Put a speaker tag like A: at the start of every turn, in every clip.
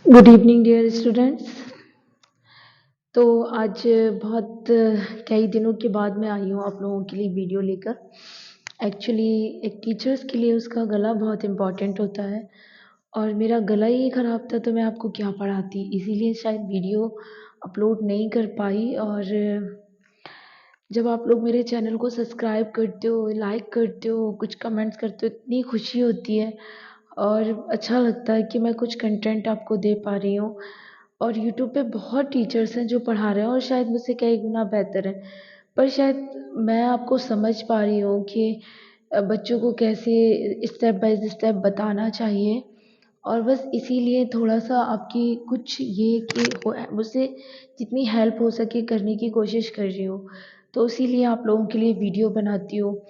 A: Good evening dear students. तो आज बहुत कई दिनों के बाद मैं आई हूँ आप लोगों के लिए वीडियो लेकर। एक्चुअली एक टीचर्स के लिए उसका गला बहुत इम्पॉर्टेंट होता है और मेरा गला ही ख़राब था तो मैं आपको क्या पढ़ाती, इसीलिए शायद वीडियो अपलोड नहीं कर पाई। और जब आप लोग मेरे चैनल को सब्सक्राइब करते हो, लाइक करते हो, कुछ कमेंट्स करते हो, इतनी खुशी होती है और अच्छा लगता है कि मैं कुछ कंटेंट आपको दे पा रही हूँ। और यूट्यूब पे बहुत टीचर्स हैं जो पढ़ा रहे हैं और शायद मुझसे कई गुना बेहतर है, पर शायद मैं आपको समझ पा रही हूँ कि बच्चों को कैसे स्टेप बाय स्टेप बताना चाहिए। और बस इसीलिए थोड़ा-सा आपकी कुछ ये कि हो मुझसे जितनी हेल्प हो सके करने की कोशिश कर रही हूँ। तो इसीलिए आप लोगों के लिए वीडियो बनाती हूँ।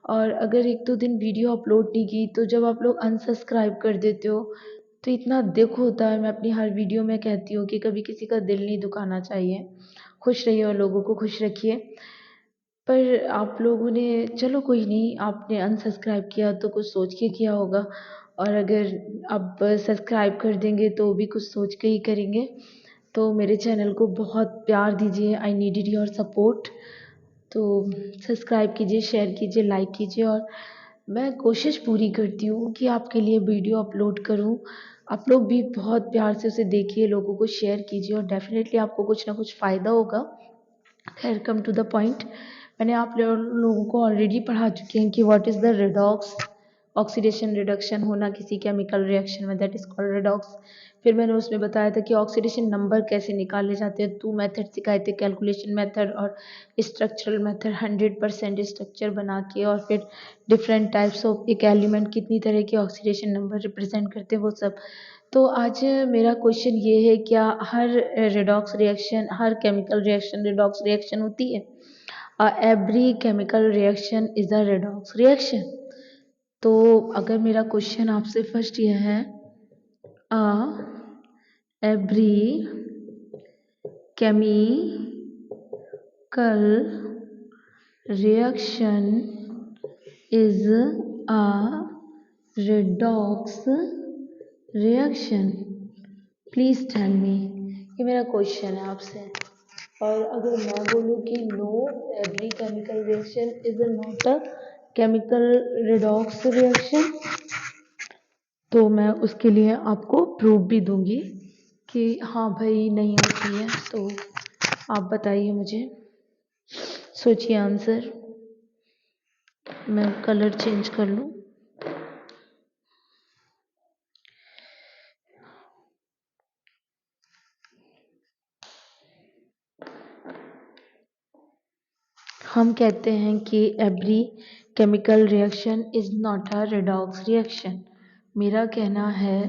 A: और अगर 1-2 दिन वीडियो अपलोड नहीं की तो जब आप लोग अनसब्सक्राइब कर देते हो तो इतना दुःख होता है। मैं अपनी हर वीडियो में कहती हूँ कि कभी किसी का दिल नहीं दुखाना चाहिए। खुश रहिए और लोगों को खुश रखिए। पर आप लोगों ने चलो कोई नहीं, आपने अनसब्सक्राइब किया तो कुछ सोच के किया होगा और अगर आप सब्सक्राइब कर देंगे तो भी कुछ सोच के ही करेंगे। तो मेरे चैनल को बहुत प्यार दीजिए। I needed your support. तो सब्सक्राइब कीजिए, शेयर कीजिए, लाइक कीजिए और मैं कोशिश पूरी करती हूँ कि आपके लिए वीडियो अपलोड करूँ। आप लोग भी बहुत प्यार से उसे देखिए, लोगों को शेयर कीजिए और डेफ़िनेटली आपको कुछ ना कुछ फ़ायदा होगा। खैर कम टू द पॉइंट, मैंने आप लोगों को ऑलरेडी पढ़ा चुकी हैं कि what is the redox. Oxidation reduction होना किसी केमिकल रिएक्शन में, दैट इज़ कॉल्ड रेडॉक्स। फिर मैंने उसमें बताया था कि ऑक्सीडेशन नंबर कैसे निकाले जाते हैं। 2 मेथड सिखाए थे, कैलकुलेशन मेथड और स्ट्रक्चरल मेथड। 100% स्ट्रक्चर बना के और फिर डिफरेंट टाइप्स ऑफ एक एलिमेंट कितनी तरह के ऑक्सीडेशन नंबर रिप्रेजेंट करते हैं वो सब। तो आज मेरा क्वेश्चन ये है, क्या हर रेडॉक्स रिएक्शन, हर केमिकल रिएक्शन रेडॉक्स रिएक्शन होती है? Every chemical reaction is a redox reaction. तो अगर मेरा क्वेश्चन आपसे फर्स्ट ये है, every chemical reaction is a redox reaction, please tell me. ये मेरा क्वेश्चन है आपसे। और अगर मैं बोलूँ कि no, every chemical reaction is not a chemical redox reaction, तो मैं उसके लिए आपको प्रूफ भी दूंगी कि हाँ भाई नहीं होती है। तो आप बताइए मुझे, सोचिए आंसर। मैं कलर चेंज कर लूँ। हम कहते हैं कि every chemical reaction is not a redox reaction. मेरा कहना है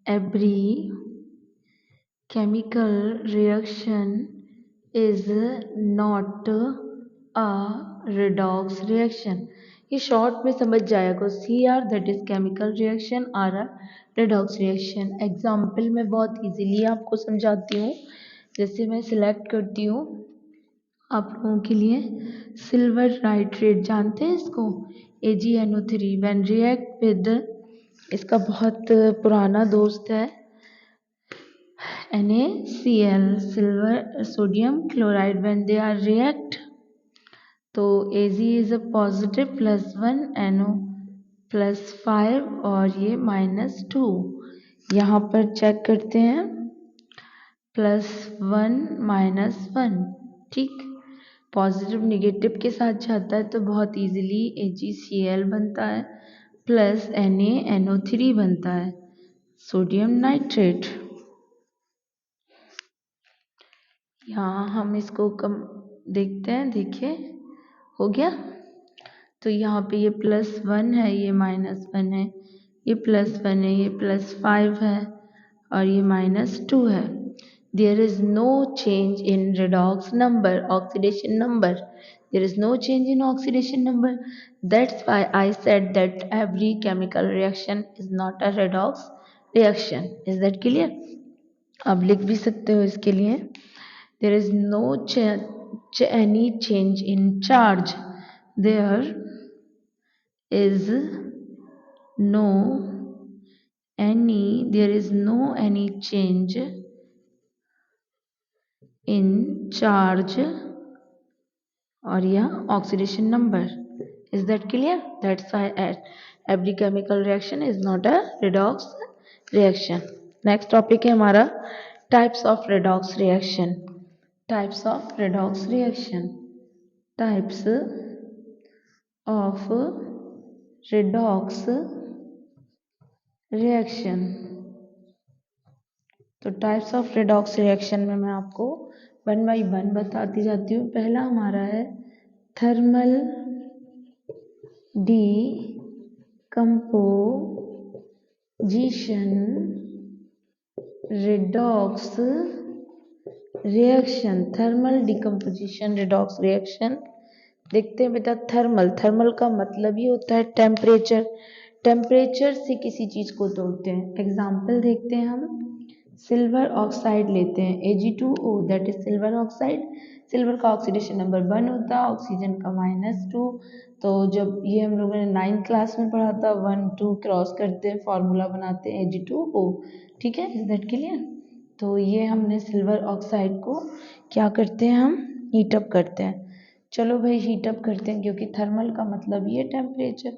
A: every chemical reaction is not a redox reaction. ये शॉर्ट में समझ जाएगा, see or that is chemical reaction, or a redox reaction. Example में बहुत इजीली आपको समझाती हूँ। जैसे मैं सिलेक्ट करती हूँ आप लोगों के लिए सिल्वर नाइट्रेट, जानते हैं इसको, AgNO3 व्हेन रिएक्ट विद, इसका बहुत पुराना दोस्त है NaCl, silver sodium chloride, when they are react तो Ag is a positive +1, NO +5 और ये -2। यहाँ पर चेक करते हैं, +1 -1, ठीक। पॉजिटिव निगेटिव के साथ जाता है तो बहुत इजीली AgCl बनता है प्लस NaNO3 बनता है, सोडियम नाइट्रेट। यहाँ हम इसको कम देखते हैं, देखिए हो गया। तो यहाँ पे ये +1 है, ये -1 है, ये +1 है, ये +5 है और ये -2 है। There is no change in redox number, oxidation number. There is no change in oxidation number. That's why I said that every chemical reaction is not a redox reaction. Is that clear? आप लिख भी सकते हो इसके लिए, there is no any change in charge. There is no there is no any change in charge or oxidation number. Is that clear? That's why every chemical reaction is not a redox reaction. Next topic है हमारा types of redox reaction. Types of redox reaction. Types of redox reaction. तो types of redox reaction में मैं आपको 1 by 1 बताती जाती हूँ। पहला हमारा है thermal decomposition redox reaction. Thermal decomposition redox reaction देखते हैं बेटा। थर्मल का मतलब ही होता है टेम्परेचर। टेम्परेचर से किसी चीज़ को तोड़ते हैं। एग्जाम्पल देखते हैं हम। सिल्वर ऑक्साइड लेते हैं Ag2O, that is silver oxide. Silver का ऑक्सीडेशन नंबर 1 होता है, ऑक्सीजन का -2। तो जब ये हम लोगों ने 9th क्लास में पढ़ा था, 1 2 क्रॉस करते हैं, फॉर्मूला बनाते हैं Ag2O। ठीक है, इज दैट क्लियर? तो ये हमने सिल्वर ऑक्साइड को क्या करते हैं, हम हीटअप करते हैं। चलो भाई हीटअप करते हैं, क्योंकि थर्मल का मतलब ये टेम्परेचर।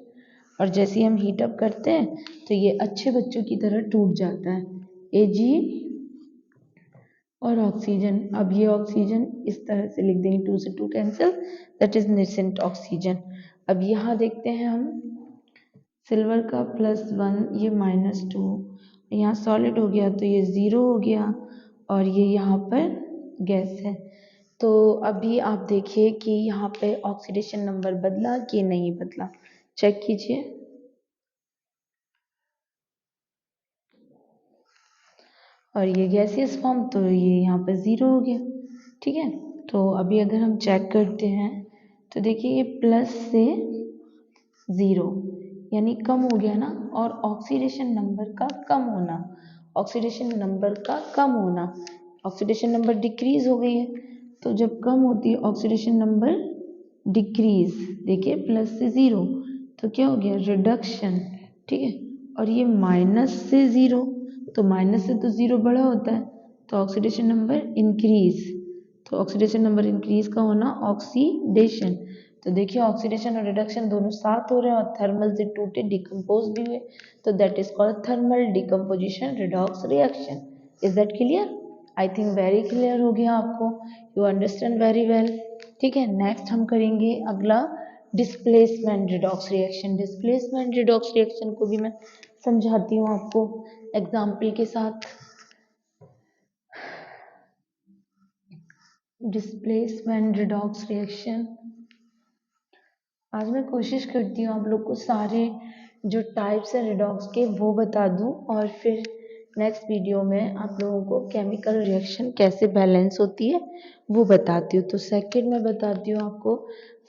A: और जैसे ही हम हीटअप करते हैं तो ये अच्छे बच्चों की तरह टूट जाता है। Ag और ऑक्सीजन, अब ये ऑक्सीजन इस तरह से लिख देंगे, 2 से 2 cancel, that is nascent oxygen. अब यहाँ देखते हैं हम, सिल्वर का +1, ये -2, यहाँ सॉलिड हो गया तो ये 0 हो गया, और ये यहाँ पर गैस है। तो अभी आप देखिए कि यहाँ पे ऑक्सीडेशन नंबर बदला कि नहीं बदला, चेक कीजिए। और ये गैसियस फॉर्म, तो ये यहाँ पे 0 हो गया। ठीक है, तो अभी अगर हम चेक करते हैं तो देखिए ये प्लस से 0 यानी कम हो गया ना। और ऑक्सीडेशन नंबर का कम होना, ऑक्सीडेशन नंबर का कम होना, ऑक्सीडेशन नंबर डिक्रीज हो गई है। तो जब कम होती है ऑक्सीडेशन नंबर डिक्रीज, देखिए प्लस से 0 तो क्या हो गया, रिडक्शन। ठीक है, और ये माइनस से 0, तो माइनस से तो 0 बड़ा होता है, तो ऑक्सीडेशन नंबर इंक्रीज। तो ऑक्सीडेशन नंबर इंक्रीज का होना ऑक्सीडेशन। तो देखिए ऑक्सीडेशन और रिडक्शन दोनों साथ हो रहे हैं, और थर्मल से टूटे डिकम्पोज भी हुए, तो that is called thermal decomposition redox reaction. Is that clear? I think very clear हो गया आपको, यू अंडरस्टैंड वेरी वेल। ठीक है, नेक्स्ट हम करेंगे अगला displacement redox reaction. Displacement redox reaction को भी मैं समझाती हूँ आपको एग्जाम्पल के साथ। डिस्प्लेसमेंट रिडॉक्स रिएक्शन, आज मैं कोशिश करती हूँ आप लोग को सारे जो टाइप्स हैं रिडॉक्स के वो बता दूँ, और फिर नेक्स्ट वीडियो में आप लोगों को केमिकल रिएक्शन कैसे बैलेंस होती है वो बताती हूँ। तो सेकंड में बताती हूँ आपको।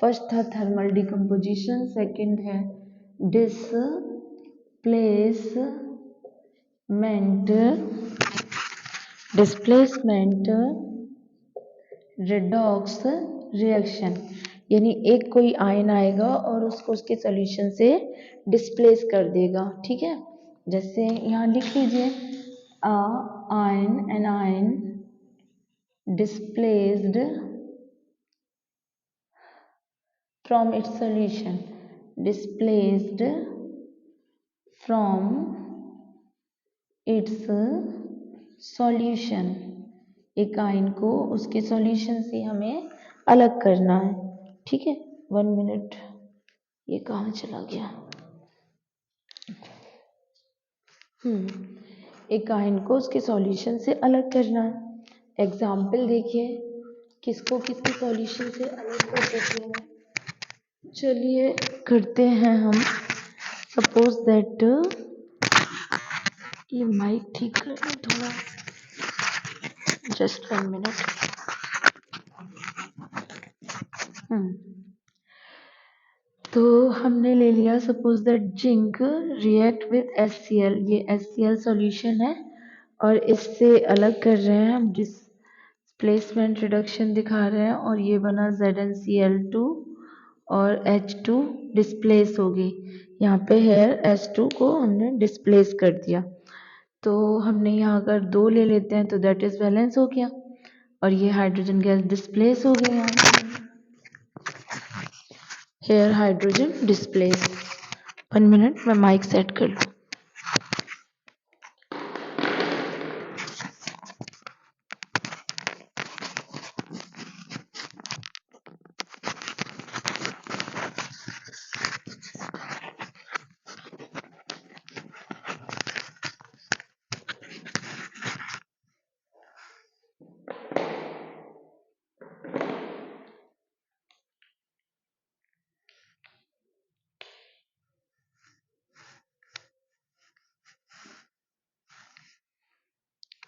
A: फर्स्ट था थर्मल डिकम्पोजिशन, सेकंड है डिस्प्लेसमेंट रिडॉक्स रिएक्शन। यानी एक कोई आयन आएगा और उसको उसके सॉल्यूशन से डिस्प्लेस कर देगा। ठीक है, जैसे यहाँ लिख लीजिए, an ion displaced from its solution, displaced from its solution. एक आयन को उसके सॉल्यूशन से हमें अलग करना है। ठीक है, 1 मिनट, ये कहाँ चला गया। एक आयन को उसके सॉल्यूशन से अलग करना है। एग्जाम्पल देखिए, किसको किसके सॉल्यूशन से अलग कर देते हैं। चलिए करते हैं हम। सपोज दैट, ये माइक ठीक कर लो थोड़ा, जस्ट 1 मिनट। तो हमने ले लिया, suppose that zinc react with HCl, ये HCl सॉल्यूशन है और इससे अलग कर रहे हैं हम, डिस्प्लेसमेंट रिडक्शन दिखा रहे हैं, और ये बना ZnCl2 और H2 डिस्प्लेस हो गई। यहाँ पे हेयर H2 को हमने डिस्प्लेस कर दिया। तो हमने यहाँ अगर 2 ले लेते हैं तो दैट इज़ बैलेंस हो गया और ये हाइड्रोजन गैस डिस्प्लेस हो गया यहाँ पे। Here hydrogen displace. 1 मिनट मैं माइक सेट कर लूँ।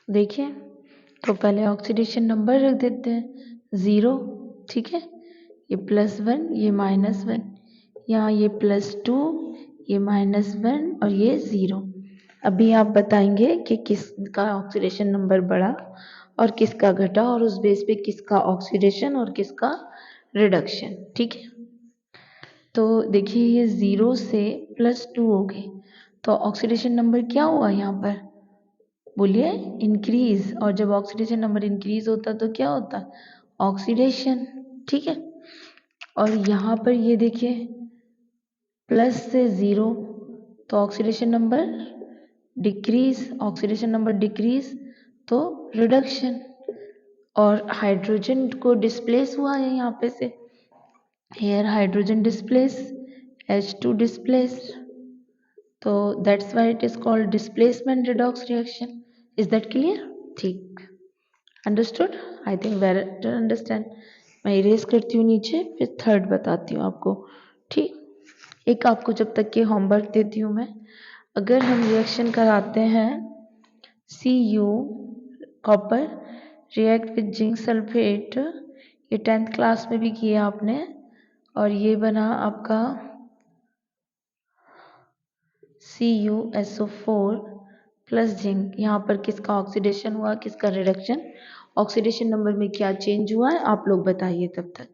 A: देखिए, तो पहले ऑक्सीडेशन नंबर रख देते हैं 0, ठीक है। ये +1, ये -1, यहाँ ये +2, ये -1 और ये 0। अभी आप बताएंगे कि किसका ऑक्सीडेशन नंबर बढ़ा और किसका घटा और उस बेस पे किसका ऑक्सीडेशन और किसका रिडक्शन, ठीक है। तो देखिए ये 0 से +2 हो गए, तो ऑक्सीडेशन नंबर क्या हुआ यहाँ पर? बोलिए, इंक्रीज। और जब ऑक्सीडेशन नंबर इंक्रीज होता तो क्या होता? ऑक्सीडेशन, ठीक है। और यहाँ पर ये देखिए प्लस से 0 तो oxidation number decrease, oxidation number decrease तो रिडक्शन। और हाइड्रोजन को डिस्प्लेस हुआ है यहाँ पे से, here hydrogen displace, H2 displaced, तो that's why it is called displacement redox reaction. Is that clear? ठीक, understood? I think better understand. मैं इरेज करती हूँ नीचे, फिर थर्ड बताती हूँ आपको, ठीक। एक आपको जब तक के होमवर्क देती हूँ मैं, अगर हम रिएक्शन कराते हैं Cu copper react with zinc sulphate, ये 10th क्लास में भी किया आपने, और ये बना आपका CuSO4 प्लस जिंक। यहाँ पर किसका ऑक्सीडेशन हुआ, किसका रिडक्शन, ऑक्सीडेशन नंबर में क्या चेंज हुआ है, आप लोग बताइए तब तक।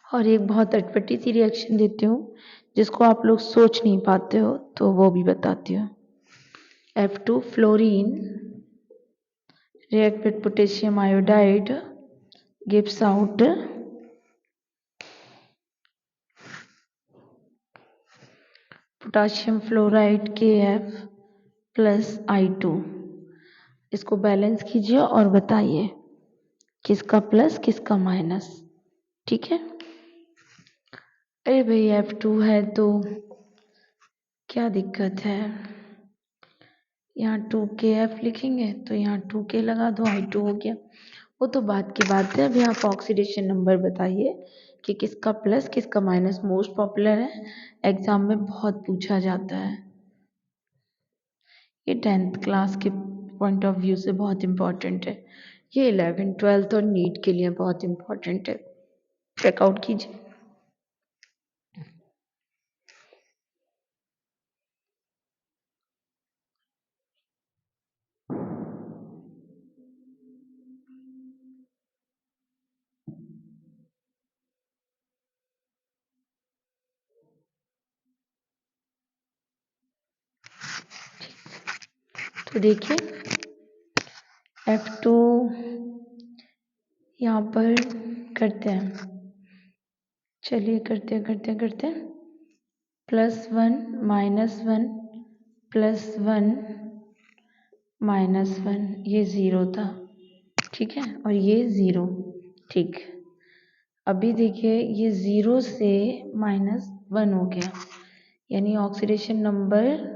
A: और एक बहुत अटपटी सी रिएक्शन देती हूँ जिसको आप लोग सोच नहीं पाते हो, तो वो भी बताती हूँ। F2 fluorine react with potassium iodide gives out potassium fluoride KF plus I2। इसको बैलेंस कीजिए और बताइए किसका प्लस किसका माइनस, ठीक है। अरे भाई F2 है तो क्या दिक्कत है, यहाँ 2KF लिखेंगे तो यहाँ 2K लगा दो, I2 हो गया। वो तो बात की बात है, अभी आप ऑक्सीडेशन नंबर बताइए कि किसका प्लस किसका माइनस। मोस्ट पॉपुलर है, एग्जाम में बहुत पूछा जाता है, ये 10th क्लास के पॉइंट ऑफ व्यू से बहुत इम्पोर्टेंट है, ये 11th 12th और नीट के लिए बहुत इम्पोर्टेंट है, चेकआउट कीजिए। तो देखिए F2 यहाँ पर करते हैं, चलिए करते हैं +1 -1 +1 -1, ये 0 था, ठीक है, और ये 0, ठीक। अभी देखिए ये 0 से -1 हो गया, यानी oxidation number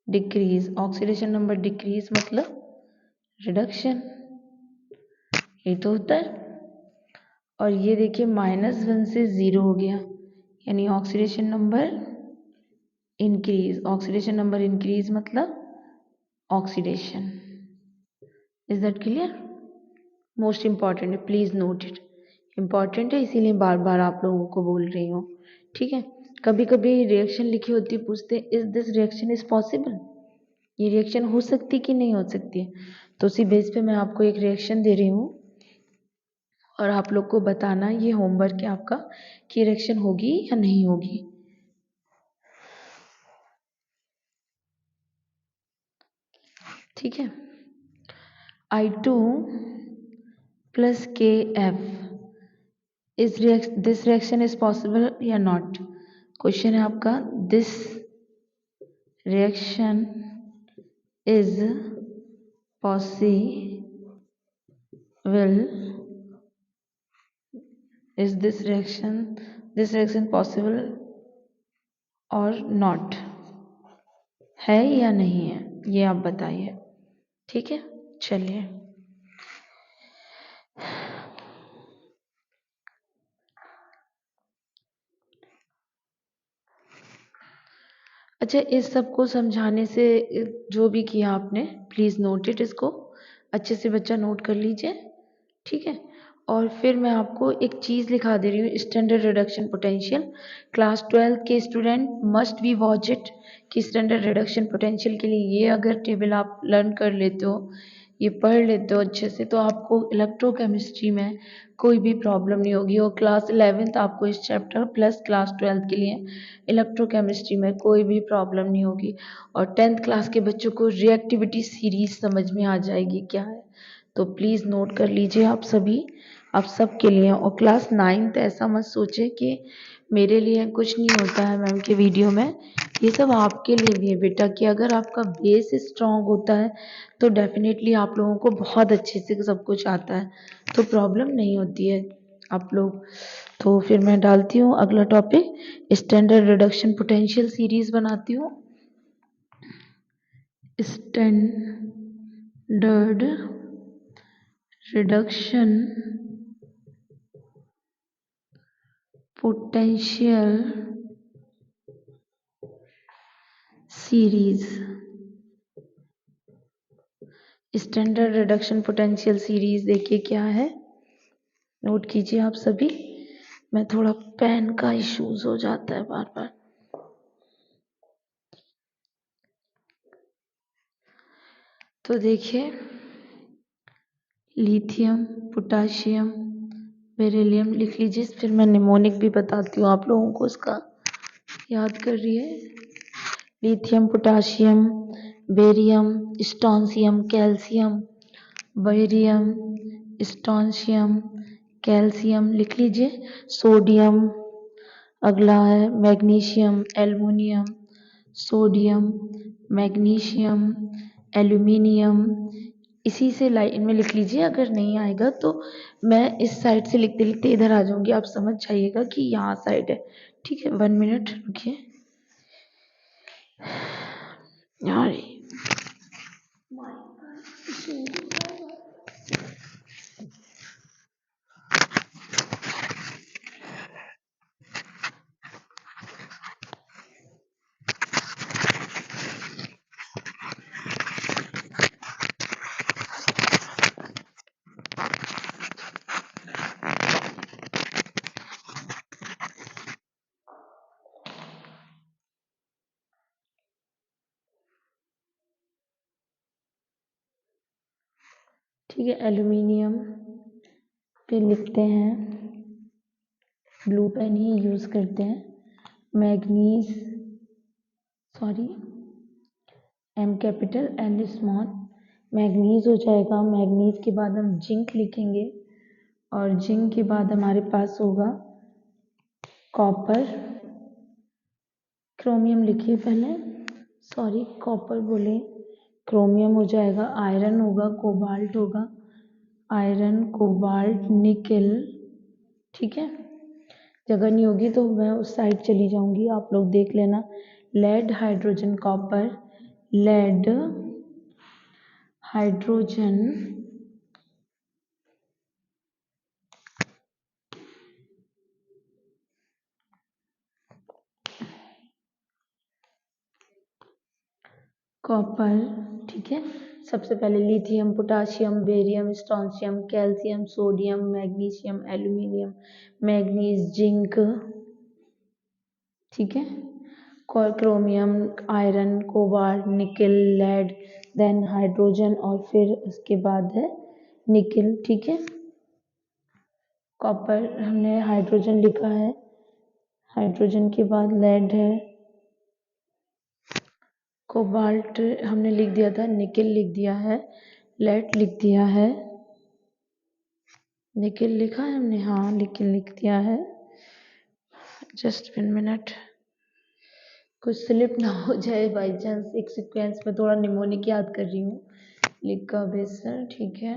A: decrease, oxidation number decrease मतलब रिडक्शन, ये तो होता है। और ये देखिए -1 से 0 हो गया, यानी oxidation number increase, oxidation number increase मतलब oxidation. Is that clear? Most important है, प्लीज नोट इट, इम्पॉर्टेंट है इसीलिए बार बार आप लोगों को बोल रही हूँ, ठीक है। कभी कभी रिएक्शन लिखी होती है, पूछते is this reaction is possible, ये रिएक्शन हो सकती कि नहीं हो सकती है। तो उसी बेस पे मैं आपको एक रिएक्शन दे रही हूँ और आप लोग को बताना, ये होमवर्क है आपका, कि रिएक्शन होगी या नहीं होगी। ठीक है। I2 plus KF, is this reaction is possible या not। क्वेश्चन है आपका, this reaction is possible, is this reaction possible और not, है या नहीं है, ये आप बताइए। ठीक है, चलिए। अच्छा, इस सब को समझाने से जो भी किया आपने, प्लीज़ नोट इट, इसको अच्छे से बच्चा नोट कर लीजिए। ठीक है। और फिर मैं आपको एक चीज़ लिखा दे रही हूँ, स्टैंडर्ड रिडक्शन पोटेंशियल। क्लास 12 के student must be watch it, कि स्टैंडर्ड रिडक्शन पोटेंशियल के लिए ये अगर टेबल आप लर्न कर लेते हो, ये पढ़ लेते हो अच्छे से, तो आपको इलेक्ट्रोकेमिस्ट्री में कोई भी प्रॉब्लम नहीं होगी। और क्लास 11th आपको इस चैप्टर प्लस क्लास 12th के लिए इलेक्ट्रोकेमिस्ट्री में कोई भी प्रॉब्लम नहीं होगी। और 10th क्लास के बच्चों को रिएक्टिविटी सीरीज समझ में आ जाएगी क्या है। तो प्लीज़ नोट कर लीजिए आप सभी, आप सब के लिए। और क्लास 9th ऐसा मत सोचे कि मेरे लिए कुछ नहीं होता है मैम के वीडियो में, ये सब आपके लिए भी है बेटा, कि अगर आपका बेस स्ट्रांग होता है तो डेफिनेटली आप लोगों को बहुत अच्छे से सब कुछ आता है, तो प्रॉब्लम नहीं होती है आप लोग। तो फिर मैं डालती हूँ अगला topic, standard reduction potential series बनाती हूँ। Standard reduction potential series, standard reduction potential series देखिए क्या है, नोट कीजिए आप सभी। मैं थोड़ा पेन का इश्यूज हो जाता है बार बार। तो देखिए, लिथियम, पोटाशियम, बेरिलियम लिख लीजिए, फिर मैं निमोनिक भी बताती हूँ आप लोगों को, उसका याद कर रही है। Lithium, potassium, barium, strontium, calcium, barium, strontium, calcium लिख लीजिए। सोडियम, अगला है magnesium, aluminium, sodium, magnesium, aluminium, इसी से लाइन में लिख लीजिए। अगर नहीं आएगा तो मैं इस साइड से लिखते लिखते इधर आ जाऊंगी, आप समझ जाइएगा कि यहाँ साइड है। ठीक है, 1 मिनट रुकिए यार। ठीक है, एल्युमिनियम पे लिखते हैं, ब्लू पेन ही यूज़ करते हैं। Manganese, sorry, M capital L small, manganese हो जाएगा। मैग्नीज के बाद हम जिंक लिखेंगे, और जिंक के बाद हमारे पास होगा कॉपर, क्रोमियम लिखिए पहले, सॉरी कॉपर बोले, क्रोमियम हो जाएगा। आयरन होगा, कोबाल्ट होगा, आयरन, कोबाल्ट, निकेल। ठीक है, जगह नहीं होगी तो मैं उस साइड चली जाऊंगी, आप लोग देख लेना। Lead, hydrogen, copper, lead, hydrogen, copper. ठीक है, सबसे पहले lithium, potassium, barium, strontium, calcium, sodium, magnesium, aluminium, manganese, zinc. ठीक है। Chromium, iron, cobalt, nickel, lead, then hydrogen और फिर उसके बाद है निकल। ठीक है। कॉपर हमने हाइड्रोजन लिखा है, हाइड्रोजन के बाद लेड है, कोबाल्ट हमने लिख दिया था, निकल लिख दिया है, लेड लिख दिया है, निकल लिखा है हमने, हाँ निकल लिख दिया है। जस्ट 1 मिनट, कुछ स्लिप ना हो जाए बाई चांस, एक सीक्वेंस में थोड़ा निमोनिक याद कर रही हूँ। लिका बेसर, ठीक है।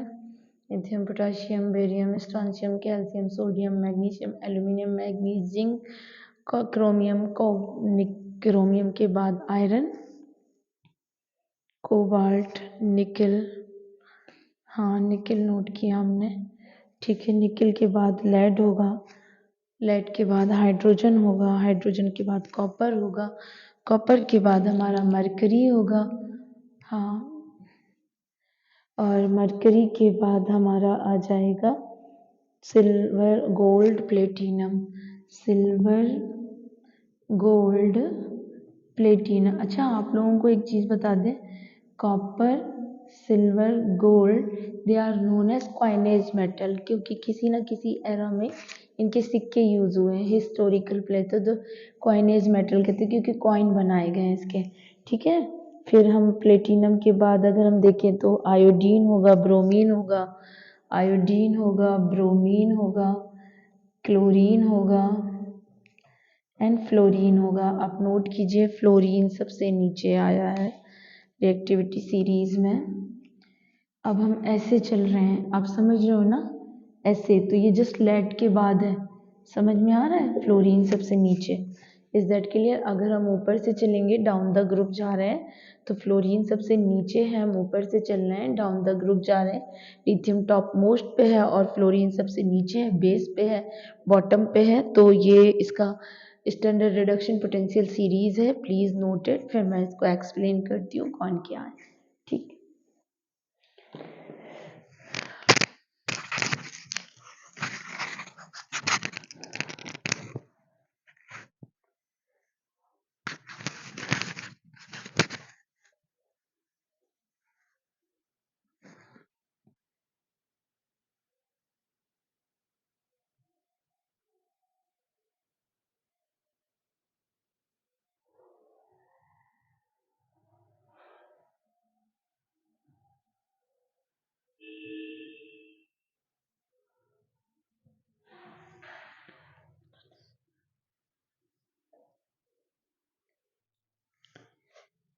A: Lithium, potassium, barium, स्ट्रांशियम, calcium, sodium, magnesium, aluminium, manganese, zinc, chromium, chromium के बाद आयरन, कोबाल्ट, निकल, हाँ निकल नोट किया हमने, ठीक है। निकल के बाद लेड होगा, लेड के बाद हाइड्रोजन होगा, हाइड्रोजन के बाद कॉपर होगा, कॉपर के बाद हमारा मरकरी होगा, हाँ, और मरकरी के बाद हमारा आ जाएगा silver, gold, platinum, silver, gold, platinum. अच्छा आप लोगों को एक चीज़ बता दें, copper, silver, gold, they are known as coinage metal, क्योंकि किसी न किसी एरा में इनके सिक्के यूज़ हुए हैं, हिस्टोरिकल प्लेस, तो कॉइनेज मेटल कहते हैं क्योंकि कॉइन बनाए गए हैं इसके। ठीक है। फिर हम प्लेटिनम के बाद अगर हम देखें तो आयोडीन होगा, ब्रोमीन होगा, आयोडीन होगा, ब्रोमीन होगा, क्लोरीन होगा एंड फ्लोरीन होगा। आप नोट कीजिए फ्लोरीन सबसे नीचे आया है रिएक्टिविटी सीरीज में। अब हम ऐसे चल रहे हैं, आप समझ रहे हो ना, ऐसे, तो ये जस्ट लेड के बाद है, समझ में आ रहा है, फ्लोरीन सबसे नीचे। Is that clear? अगर हम ऊपर से चलेंगे, डाउन द ग्रुप जा रहे हैं, तो फ्लोरीन सबसे नीचे है, हम ऊपर से चल रहे हैं, डाउन द ग्रुप जा रहे हैं, लिथियम टॉप मोस्ट पे है और फ्लोरीन सबसे नीचे है, बेस पे है, बॉटम पे है। तो ये इसका स्टैंडर्ड रिडक्शन पोटेंशियल सीरीज है, प्लीज नोट इट। फिर मैं इसको एक्सप्लेन करती हूँ कौन क्या है। ठीक।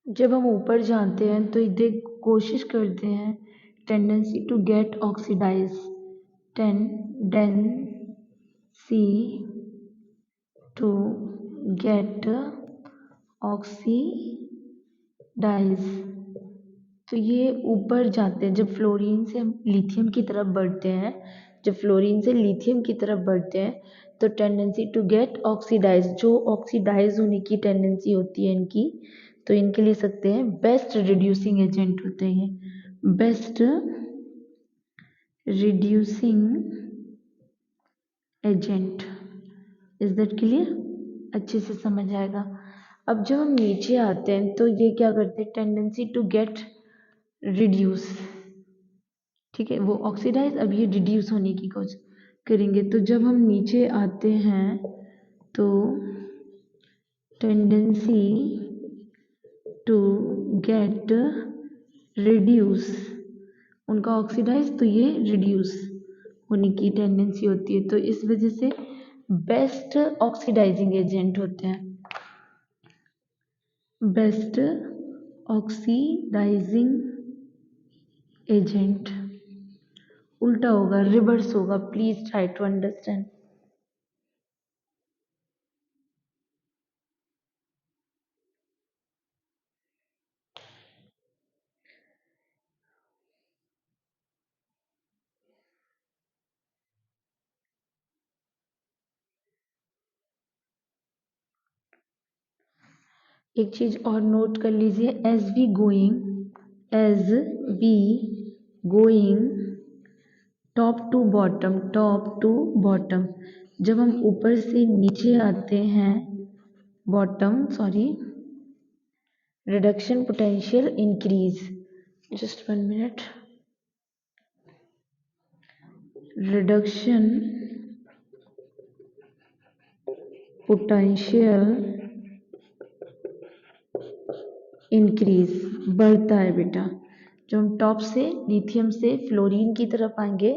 A: जब हम ऊपर जाते हैं तो देख कोशिश करते हैं, tendency to get oxidise, tendency to get oxidise. तो ये ऊपर जाते हैं, जब फ्लोरीन से हम लिथियम की तरफ बढ़ते हैं, जब फ्लोरीन से लिथियम की तरफ बढ़ते हैं तो टेंडेंसी टू गेट ऑक्सीडाइज, जो ऑक्सीडाइज होने की टेंडेंसी होती है इनकी, तो इनके लिए सकते हैं बेस्ट रिड्यूसिंग एजेंट होते हैं, best reducing agent. Is that clear? अच्छे से समझ आएगा। अब जब हम नीचे आते हैं तो ये क्या करते हैं, टेंडेंसी टू गेट रिड्यूस, ठीक है, वो ऑक्सीडाइज, अब ये रिड्यूस होने की कोशिश करेंगे। तो जब हम नीचे आते हैं तो टेंडेंसी टू गेट रिड्यूस, उनका ऑक्सीडाइज, तो ये रिड्यूस होने की टेंडेंसी होती है, तो इस वजह से बेस्ट ऑक्सीडाइजिंग एजेंट होते हैं, बेस्ट ऑक्सीडाइजिंग एजेंट। उल्टा होगा, रिवर्स होगा, प्लीज ट्राई टू अंडरस्टैंड। एक चीज और नोट कर लीजिए, as we going top to bottom, top to bottom, जब हम ऊपर से नीचे आते हैं bottom, sorry, reduction potential increase. Just 1 minute. Reduction potential increase बढ़ता है बेटा। जो हम टॉप से लिथियम से फ्लोरीन की तरफ आएंगे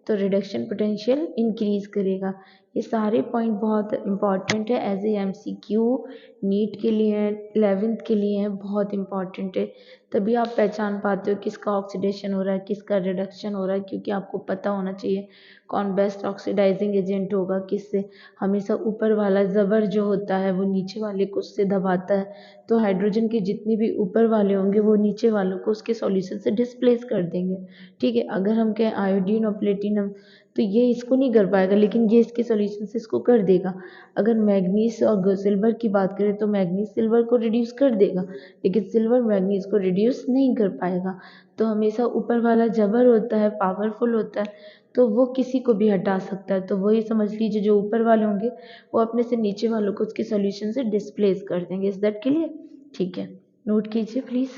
A: तो रिडक्शन पोटेंशियल इंक्रीज करेगा। ये सारे पॉइंट बहुत इंपॉर्टेंट है एज ए एमसीक्यू, नीट के लिए है, 11th के लिए है, बहुत इंपॉर्टेंट है। तभी आप पहचान पाते हो किसका ऑक्सीडेशन हो रहा है, किसका रिडक्शन हो रहा है, क्योंकि आपको पता होना चाहिए कौन बेस्ट ऑक्सीडाइजिंग एजेंट होगा किससे। हमेशा ऊपर वाला ज़बर जो होता है वो नीचे वाले को उससे दबाता है, तो हाइड्रोजन के जितने भी ऊपर वाले होंगे वो नीचे वालों को उसके सॉल्यूशन से डिस्प्लेस कर देंगे। ठीक है, अगर हम कहें आयोडीन और प्लेटिनम तो ये इसको नहीं कर पाएगा, लेकिन ये इसके सॉल्यूशन से इसको कर देगा। अगर मैग्नीज और सिल्वर की बात करें तो मैग्नीज सिल्वर को रिड्यूस कर देगा, लेकिन सिल्वर मैग्नीज को रिड्यूस नहीं कर पाएगा। तो हमेशा ऊपर वाला जबर होता है, पावरफुल होता है, तो वो किसी को भी हटा सकता है। तो वही समझ लीजिए जो ऊपर वाले होंगे वो अपने से नीचे वालों को उसके सॉल्यूशन से डिस्प्लेस कर देंगे। Is that clear? ठीक है, नोट कीजिए प्लीज।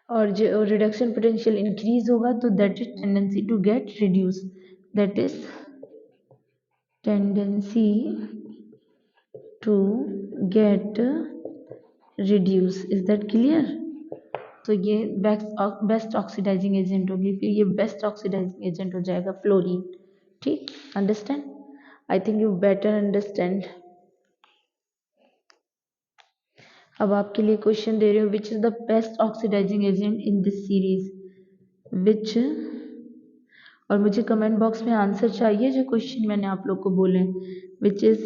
A: और जो रिडक्शन पोटेंशियल इंक्रीज होगा तो that is tendency to get reduce, that is tendency to get reduce. Is that clear? तो ये बेस्ट ऑक्सीडाइजिंग एजेंट होगी, फिर ये बेस्ट ऑक्सीडाइजिंग एजेंट हो जाएगा फ्लोरीन। ठीक, understand? I think you better understand. अब आपके लिए क्वेश्चन दे रही हूँ, which is the best oxidising agent in this series, which, और मुझे कमेंट बॉक्स में आंसर चाहिए जो क्वेश्चन मैंने आप लोग को बोले। Which is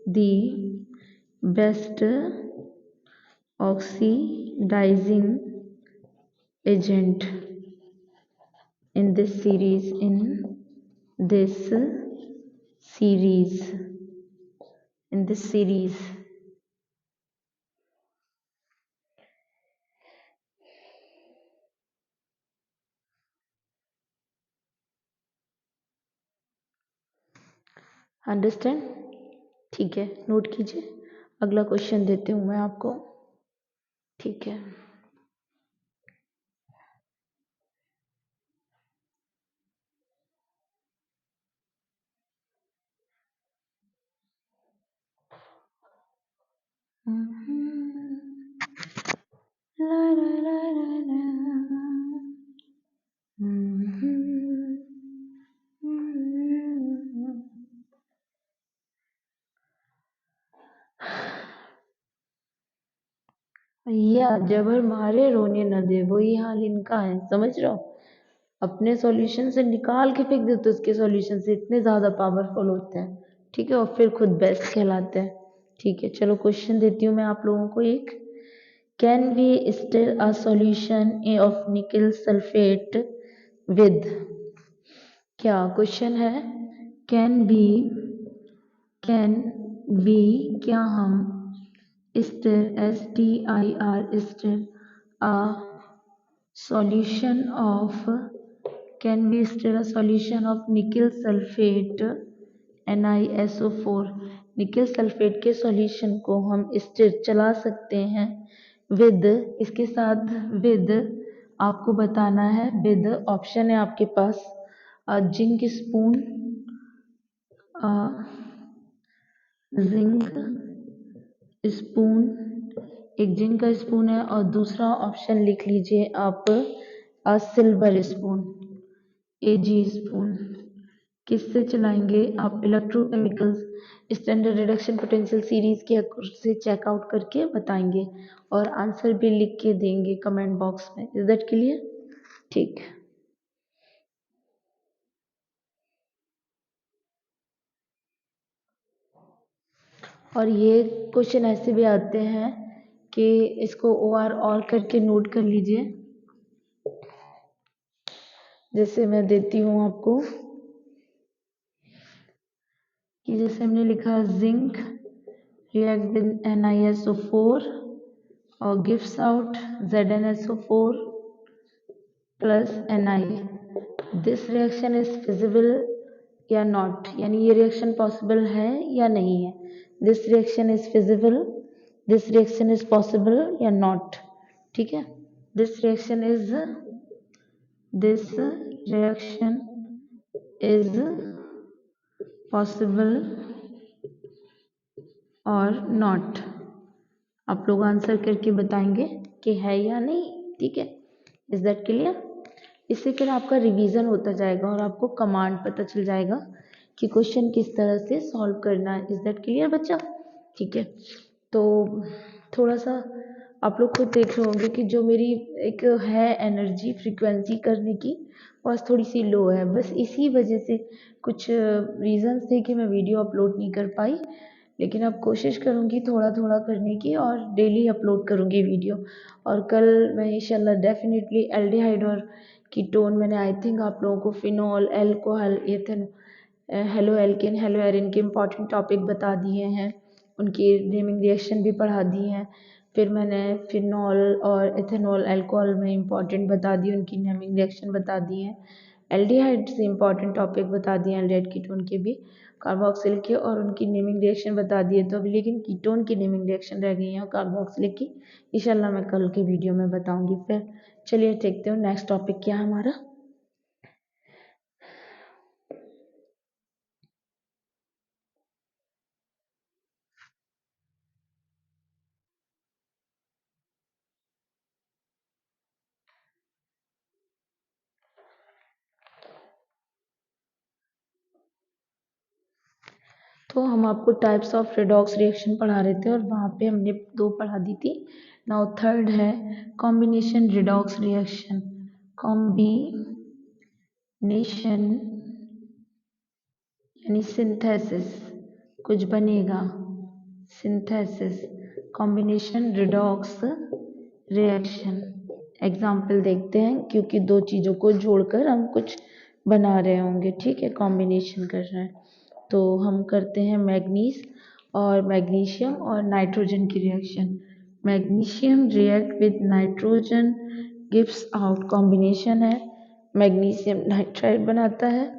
A: the best oxidising agent in this series, in this series, in this series. Understand? ठीक है, नोट कीजिए। अगला क्वेश्चन देती हूँ मैं आपको। ठीक है, ला ला ला ला ला। भैया जबर मारे रोने न दे, वही हाल इनका है, समझ रहे हो? अपने सॉल्यूशन से निकाल के फेंक देते उसके सॉल्यूशन से, इतने ज़्यादा पावरफुल होते हैं। ठीक है, और फिर खुद बेस्ट कहलाते हैं। ठीक है, चलो क्वेश्चन देती हूँ मैं आप लोगों को एक। Can be still a solution of निकल सल्फेट विद, क्या क्वेश्चन है, कैन बी, कैन बी, क्या हम stir, STIR, stir a solution of, can be still a solution of nickel sulfate NiSO4, निकल सल्फेट के सॉल्यूशन को हम स्टिर चला सकते हैं विद, इसके साथ विद आपको बताना है, विद ऑप्शन है आपके पास जिंक स्पून, जिंक स्पून, एक जिंक का स्पून है, और दूसरा ऑप्शन लिख लीजिए आप सिल्वर स्पून, AG स्पून। किससे चलाएंगे आप? इलेक्ट्रोकेमिकल्स स्टैंडर्ड रिडक्शन पोटेंशियल सीरीज के से चेकआउट करके बताएंगे और आंसर भी लिख के देंगे कमेंट बॉक्स में। Is that clear? ठीक। और ये क्वेश्चन ऐसे भी आते हैं कि इसको OR और करके नोट कर लीजिए। जैसे मैं देती हूँ आपको कि जैसे हमने लिखा जिंक रिएक्ट विद NiSO4 और gives out ZnSO4 plus Ni. This reaction is feasible या नॉट, यानी ये रिएक्शन पॉसिबल है या नहीं है। This reaction is feasible, this reaction is possible या नॉट। ठीक है, दिस रिएक्शन इज पॉसिबल और नॉट। आप लोग आंसर करके बताएंगे कि है या नहीं। ठीक है, इज दैट क्लियर। इससे फिर आपका रिवीजन होता जाएगा और आपको कमांड पता चल जाएगा कि क्वेश्चन किस तरह से सॉल्व करना है। इज दैट क्लियर बच्चा। ठीक है, तो थोड़ा सा आप लोग खुद देख रहे होंगे कि जो मेरी एक है एनर्जी फ्रीक्वेंसी करने की, बस थोड़ी सी लो है। बस इसी वजह से कुछ रीजंस थे कि मैं वीडियो अपलोड नहीं कर पाई, लेकिन अब कोशिश करूँगी थोड़ा थोड़ा करने की और डेली अपलोड करूँगी वीडियो। और कल मैं इंशाल्लाह डेफिनेटली एल्डिहाइड और कीटोन, मैंने आई थिंक आप लोगों को phenol, alcohol, ethane, halo alkane, hello Erin के इम्पॉर्टेंट टॉपिक बता दिए हैं, उनकी नेमिंग रिएक्शन भी पढ़ा दी हैं। फिर मैंने फिनॉल और एथेनॉल, अल्कोहल में इम्पॉर्टेंट बता दी, उनकी नेमिंग रिएक्शन बता दी हैं। एल्डिहाइड से इम्पॉर्टेंट टॉपिक बता दिए, एल्डिहाइड कीटोन के भी, कार्बोक्सिल के, और उनकी नेमिंग रिएक्शन बता दिए। तो अभी लेकिन कीटोन की नेमिंग रिएक्शन रह गई है और कार्बोक्सिलिक की इंशाल्लाह मैं कल के वीडियो में बताऊंगी। फिर चलिए देखते हो नेक्स्ट टॉपिक क्या है हमारा। तो हम आपको टाइप्स ऑफ रेडॉक्स रिएक्शन पढ़ा रहे थे और वहाँ पे हमने दो पढ़ा दी थी। नाउ थर्ड है कॉम्बिनेशन रेडॉक्स रिएक्शन। कॉम्बिनेशन यानी सिंथेसिस, कुछ बनेगा, synthesis, combination redox reaction. Example देखते हैं, क्योंकि दो चीज़ों को जोड़कर हम कुछ बना रहे होंगे। ठीक है, कॉम्बिनेशन कर रहे हैं तो हम करते हैं मैग्नीज और मैग्नीशियम और नाइट्रोजन की reaction. Magnesium react with nitrogen gives out, combination है, मैग्नीशियम नाइट्राइड बनाता है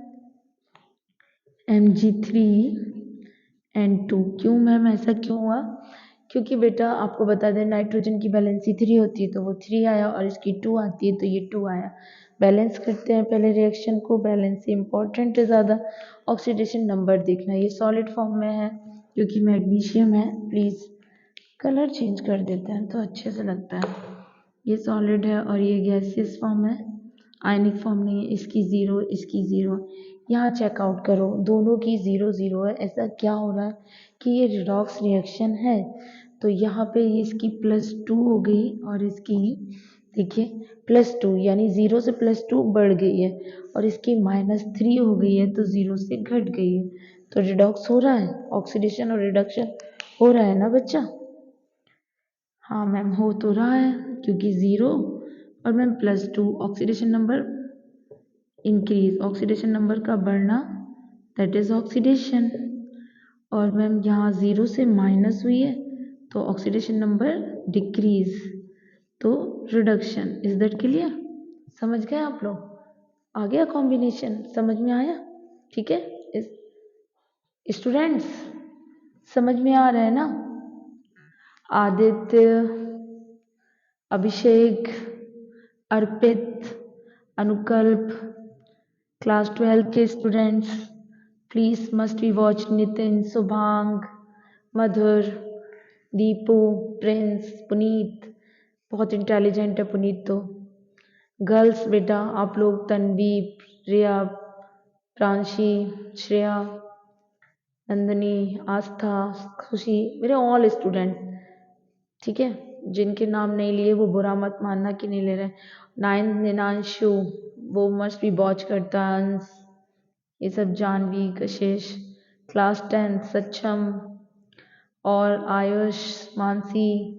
A: Mg3N2। क्यों मैम, ऐसा क्यों हुआ? क्योंकि बेटा आपको बता दें नाइट्रोजन की वैलेंसी 3 होती है तो वो 3 आया, और इसकी 2 आती है तो ये 2 आया। बैलेंस करते हैं पहले रिएक्शन को, बैलेंस इंपॉर्टेंट है ज़्यादा। ऑक्सीडेशन नंबर देखना, ये सॉलिड फॉर्म में है क्योंकि मैग्नीशियम है। प्लीज़ कलर चेंज कर देते हैं तो अच्छे से लगता है। ये सॉलिड है और ये गैसियस फॉर्म है, आयनिक फॉर्म नहीं है। इसकी 0, इसकी 0। यहाँ चेकआउट करो, दोनों की 0 0 है। ऐसा क्या हो रहा है कि ये रिडॉक्स रिएक्शन है, तो यहाँ पे इसकी +2 हो गई और इसकी देखिए +2, यानी 0 से +2 बढ़ गई है, और इसकी -3 हो गई है तो 0 से घट गई है। तो रिडॉक्स हो रहा है, ऑक्सीडेशन और रिडक्शन हो रहा है ना बच्चा? हाँ मैम, हो तो रहा है क्योंकि 0 और ma'am +2, oxidation number increase, oxidation number का बढ़ना, दैट इज ऑक्सीडेशन। और मैम यहाँ 0 से माइनस हुई है तो ऑक्सीडेशन नंबर डिक्रीज, तो रिडक्शन। Is that clear? समझ गए आप लोग? आ गया कॉम्बिनेशन, समझ में आया? ठीक है स्टूडेंट्स, समझ में आ रहा है ना? आदित्य, अभिषेक, अर्पित, अनुकल्प, क्लास 12 के students please must be watch. Nitin, Shubhang, Madhur, Deepu, Prince, Puneet, बहुत इंटेलिजेंट है पुनीत तो। गर्ल्स बेटा आप लोग, तन्वी, रिया, प्रांशी, श्रेया, नंदनी, आस्था, खुशी, मेरे ऑल स्टूडेंट। ठीक है, जिनके नाम नहीं लिए वो बुरा मत मानना कि नहीं ले रहे। 9 निनांशु, वो मस्ट भी वॉच करता है, अंश, ये सब, जानवी, कशिश, क्लास 10 सक्षम, और आयुष, मानसी,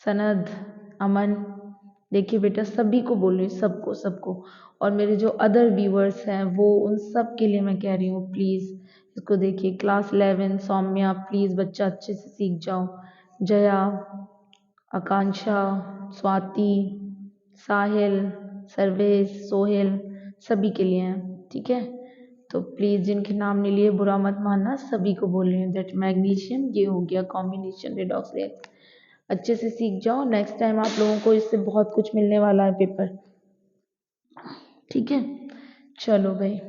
A: सनद, अमन। देखिए बेटा सभी को बोल रही हूँ, सबको सबको। और मेरे जो अदर व्यूअर्स हैं वो उन सब के लिए मैं कह रही हूँ प्लीज़ इसको देखिए। क्लास 11 सौम्या, प्लीज़ बच्चा अच्छे से सीख जाओ। जया, आकांक्षा, स्वाति, साहिल, सर्वेश, सोहेल, सभी के लिए हैं। ठीक है, तो प्लीज़ जिनके नाम नहीं लिए बुरा मत मानना, सभी को बोल रही हूँ दैट मैग्नीशियम ये हो गया कॉम्बिनेशन रिडॉक्स रिएक्शन। अच्छे से सीख जाओ, नेक्स्ट टाइम आप लोगों को इससे बहुत कुछ मिलने वाला है पेपर, ठीक है। चलो भाई,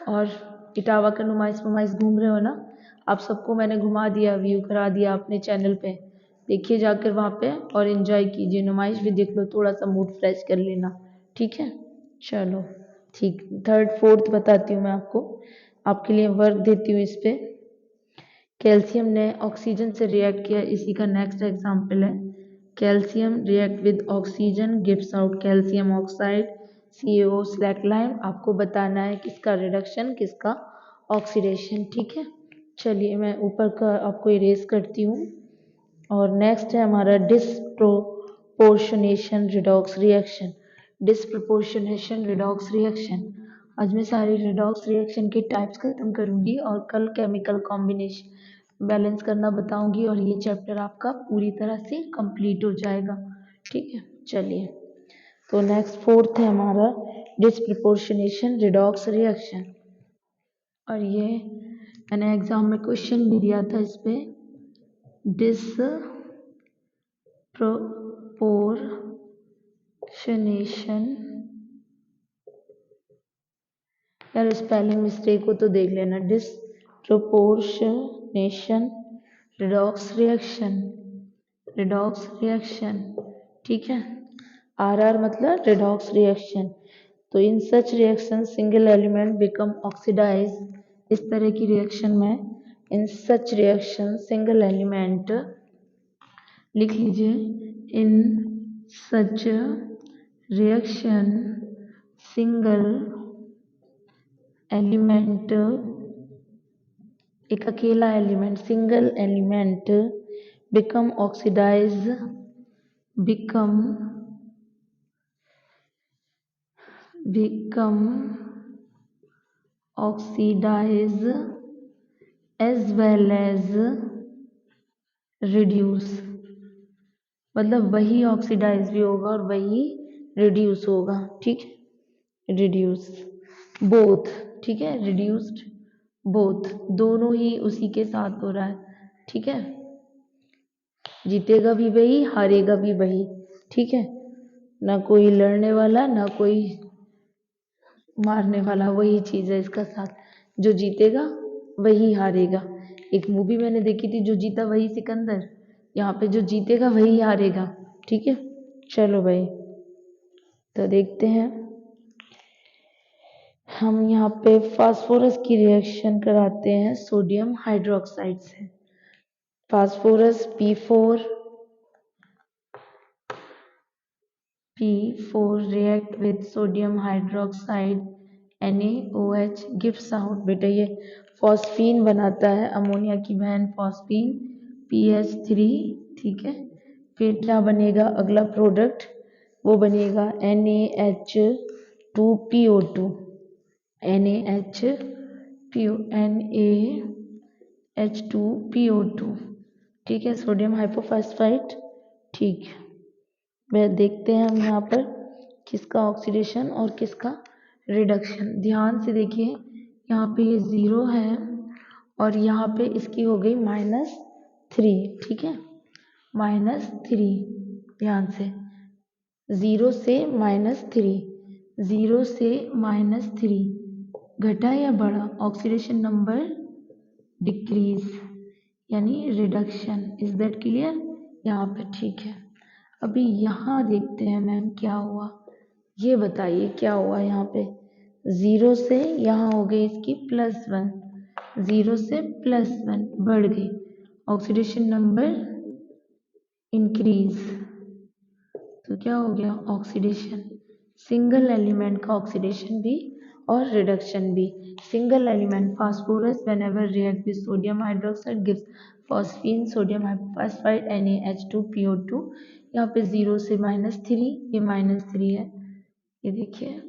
A: और इटावा का नुमाइश वुमाइश घूम रहे हो ना आप? सबको मैंने घुमा दिया, व्यू करा दिया अपने चैनल पे, देखिए जाकर वहाँ पे और एंजॉय कीजिए, नुमाइश भी देख लो, थोड़ा सा मूड फ्रेश कर लेना, ठीक है। चलो ठीक, थर्ड फोर्थ बताती हूँ मैं आपको, आपके लिए वर्क देती हूँ इस पे। कैल्शियम ने ऑक्सीजन से रिएक्ट किया, इसी का नेक्स्ट एग्जाम्पल है। Calcium react with oxygen gives out calcium oxide CaO स्लैकलाइन। आपको बताना है किसका रिडक्शन किसका ऑक्सीडेशन, ठीक है। चलिए मैं ऊपर का आपको इरेज करती हूँ। और नेक्स्ट है हमारा disproportionation redox reaction. Disproportionation redox reaction, आज मैं सारी रिडॉक्स रिएक्शन के टाइप्स खत्म करूँगी और कल केमिकल कॉम्बिनेशन बैलेंस करना बताऊंगी, और ये चैप्टर आपका पूरी तरह से कंप्लीट हो जाएगा, ठीक है। चलिए, तो नेक्स्ट फोर्थ है हमारा डिस्प्रोपोर्शनेशन रिडॉक्स रिएक्शन, और ये मैंने एग्जाम में क्वेश्चन भी दिया था इस पे। डिस्प्रोपोर्शनेशन, यार स्पेलिंग मिस्टेक हो तो देख लेना। Disproportionation redox reaction, redox reaction, ठीक है। RR मतलब रिडॉक्स रिएक्शन। तो in such reaction single element become oxidize, इस तरह की रिएक्शन में in such reaction single element, लिख लीजिए, in such reaction single element, एक अकेला element single element become oxidize, become oxidize as well as reduce, मतलब वही ऑक्सीडाइज भी होगा और वही रिड्यूस होगा, ठीक है। रिड्यूस बोथ, ठीक है, रिड्यूस्ड बोथ, दोनों ही उसी के साथ हो रहा है, ठीक है। जीतेगा भी वही हारेगा भी वही, ठीक है। ना कोई लड़ने वाला ना कोई मारने वाला, वही चीज़ है इसका साथ, जो जीतेगा वही हारेगा। एक मूवी मैंने देखी थी, जो जीता वही सिकंदर, यहाँ पे जो जीतेगा वही हारेगा, ठीक है। चलो भाई, तो देखते हैं हम यहाँ पे फास्फोरस की रिएक्शन कराते हैं सोडियम हाइड्रोक्साइड से। Phosphorus P4 react with sodium hydroxide NaOH gives out, बेटा ये फॉस्फीन बनाता है, अमोनिया की बहन फॉस्फीन PH3, ठीक है। फिर क्या बनेगा अगला प्रोडक्ट, वो बनेगा NaH2PO2, NaH2PO2, ठीक है, सोडियम हाइपोफॉस्फाइड, ठीक। वह देखते हैं हम यहाँ पर किसका ऑक्सीडेशन और किसका रिडक्शन। ध्यान से देखिए, यहाँ पे ये 0 है और यहाँ पे इसकी हो गई -3, ठीक है, -3, ध्यान से, 0 से -3, 0 से -3, घटा या बढ़ा, ऑक्सीडेशन नंबर डिक्रीज यानी रिडक्शन, इज दैट क्लियर यहाँ पे, ठीक है। अभी यहाँ देखते हैं मैम क्या हुआ, ये बताइए क्या हुआ यहाँ पे। 0 से यहाँ हो गई इसकी +1, 0 से +1 बढ़ गई, ऑक्सीडेशन नंबर इंक्रीज, तो क्या हो गया ऑक्सीडेशन, सिंगल एलिमेंट का ऑक्सीडेशन भी और रिडक्शन भी। Single element phosphorus whenever react with sodium hydroxide gives phosphine sodium hypophosphide NaH2PO2। यहाँ पे 0 से -3, ये -3 है, ये देखिए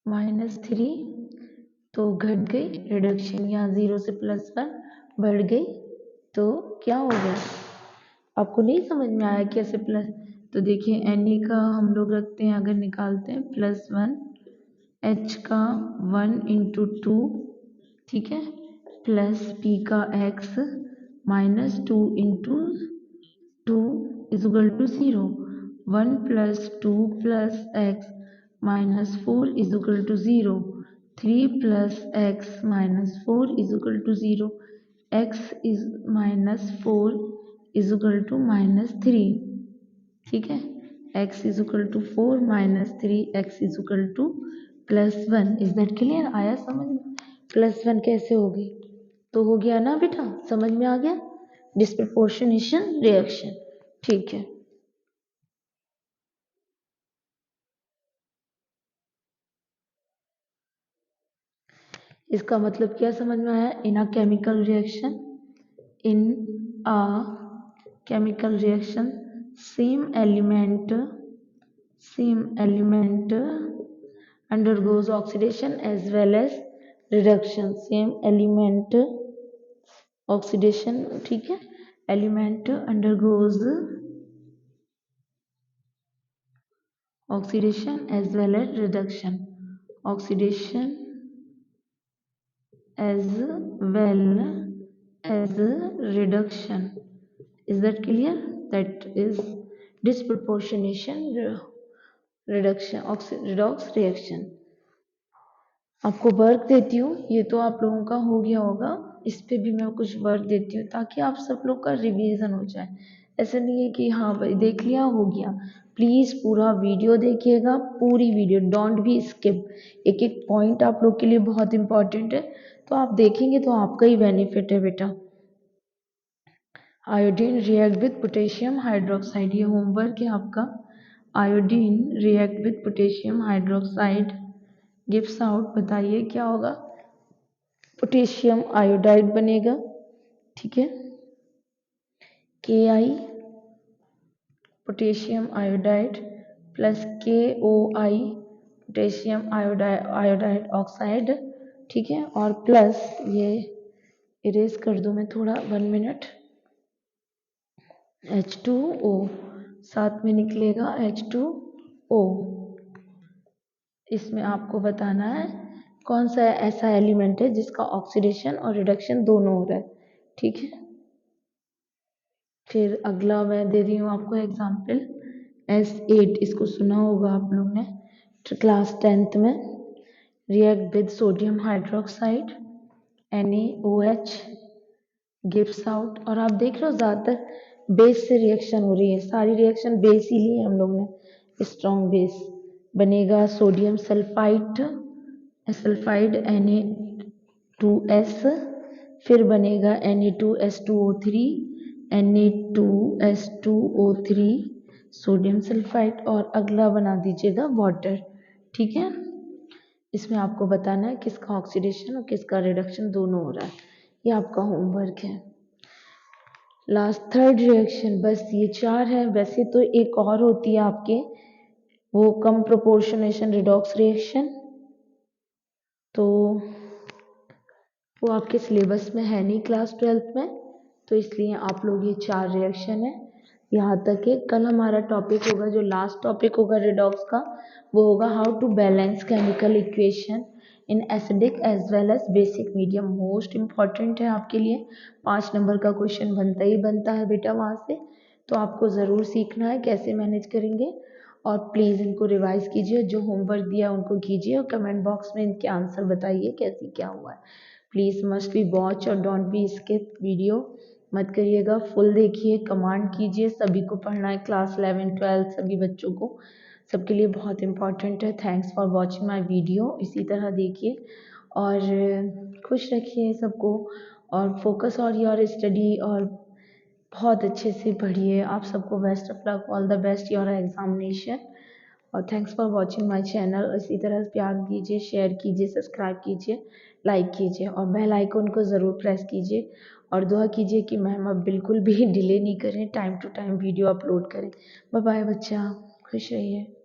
A: -3, तो घट गई रिडक्शन, यहाँ 0 से +1 बढ़ गई, तो क्या हो गया, आपको नहीं समझ में आया कैसे प्लस, तो देखिए Na का हम लोग रखते हैं, अगर निकालते हैं +1 h का 1/2, ठीक है, प्लस p का x minus 2/2 is equal to 0। 1 + 2 + x minus 4 is equal to 0। 3 + x minus 4 is equal to 0। x is minus 4 is equal to -3, ठीक है। x is equal to 4 -3, x is equal to +1। Is that clear? आया समझ में? +1 कैसे हो गई? तो हो गया ना बेटा, समझ में आ गया? डिस्प्रपोर्शनेशन रिएक्शन, ठीक है। इसका मतलब क्या समझ में आया? In a chemical reaction, in a chemical reaction same element undergoes oxidation as well as reduction। Same element oxidation, ठीक है, element undergoes oxidation as well as reduction, oxidation as well as reduction। Is that clear? That is disproportionation reduction, redox reaction। आपको work देती हूँ, ये तो आप लोगों का हो गया होगा, इस पे भी मैं कुछ वर्क देती हूँ ताकि आप सब लोग का रिवीजन हो जाए। ऐसा नहीं है कि हाँ भाई देख लिया हो गया। प्लीज़ पूरा वीडियो देखिएगा, पूरी वीडियो, डोंट बी स्किप। एक एक पॉइंट आप लोग के लिए बहुत इंपॉर्टेंट है, तो आप देखेंगे तो आपका ही बेनिफिट है बेटा। Iodine react with potassium hydroxide, ये होमवर्क है आपका। Iodine react with potassium hydroxide gives out, बताइए क्या होगा? पोटेशियम आयोडाइड बनेगा, ठीक है, Ki potassium iodide plus KOI potassium iodide oxide, ठीक है, और प्लस ये इरेज कर दूं मैं थोड़ा, 1 मिनट, H2O साथ में निकलेगा H2O। इसमें आपको बताना है कौन सा ऐसा एलिमेंट है जिसका ऑक्सीडेशन और रिडक्शन दोनों हो रहा है, ठीक है। फिर अगला मैं दे रही हूँ आपको एग्जाम्पल, S8, इसको सुना होगा आप लोग ने क्लास 10th में। React with sodium hydroxide NaOH gives out, और आप देख रहे हो ज़्यादातर बेस से रिएक्शन हो रही है, सारी रिएक्शन बेस ही ली है हम लोग ने, स्ट्रॉन्ग बेस। बनेगा सोडियम सल्फाइड Na2S, फिर बनेगा Na2S2O3 Na2S2O3 सोडियम सल्फाइड, और अगला बना दीजिएगा वाटर, ठीक है। इसमें आपको बताना है किसका ऑक्सीडेशन और किसका रिडक्शन दोनों हो रहा है, ये आपका होमवर्क है। लास्ट थर्ड रिएक्शन, बस ये 4 है। वैसे तो एक और होती है आपके, वो कम प्रोपोर्शनेशन रिडॉक्स रिएक्शन, तो वो आपके सिलेबस में है नहीं क्लास 12th में, तो इसलिए आप लोग ये 4 रिएक्शन है यहाँ तक है। कल हमारा टॉपिक होगा, जो लास्ट टॉपिक होगा रिडॉक्स का, वो होगा how to balance chemical equation in acidic as well as basic medium. Most important है आपके लिए, 5 नंबर का क्वेश्चन बनता ही बनता है बेटा वहाँ से, तो आपको ज़रूर सीखना है कैसे मैनेज करेंगे। और प्लीज़ इनको रिवाइज कीजिए, जो होमवर्क दिया उनको कीजिए, और कमेंट बॉक्स में इनके आंसर बताइए कैसे क्या हुआ है। प्लीज़ मस्ट बी वॉच और डोंट बी स्किप वीडियो, मत करिएगा, फुल देखिए, कमांड कीजिए। सभी को पढ़ना है, क्लास 11 12 सभी बच्चों को, सबके लिए बहुत इंपॉर्टेंट है। Thanks for watching my video, इसी तरह देखिए और खुश रखिए सबको, और फोकस और योर स्टडी, और बहुत अच्छे से पढ़िए। आप सबको best of luck, all the best your examination, और thanks for watching my channel. इसी तरह प्यार दीजिए, शेयर कीजिए, सब्सक्राइब कीजिए, लाइक कीजिए, और बेल आइकन को ज़रूर प्रेस कीजिए, और दुआ कीजिए कि मैम अब बिल्कुल भी डिले नहीं करें, time to time video upload करें। बाय बाय बच्चा, खुश रहिए।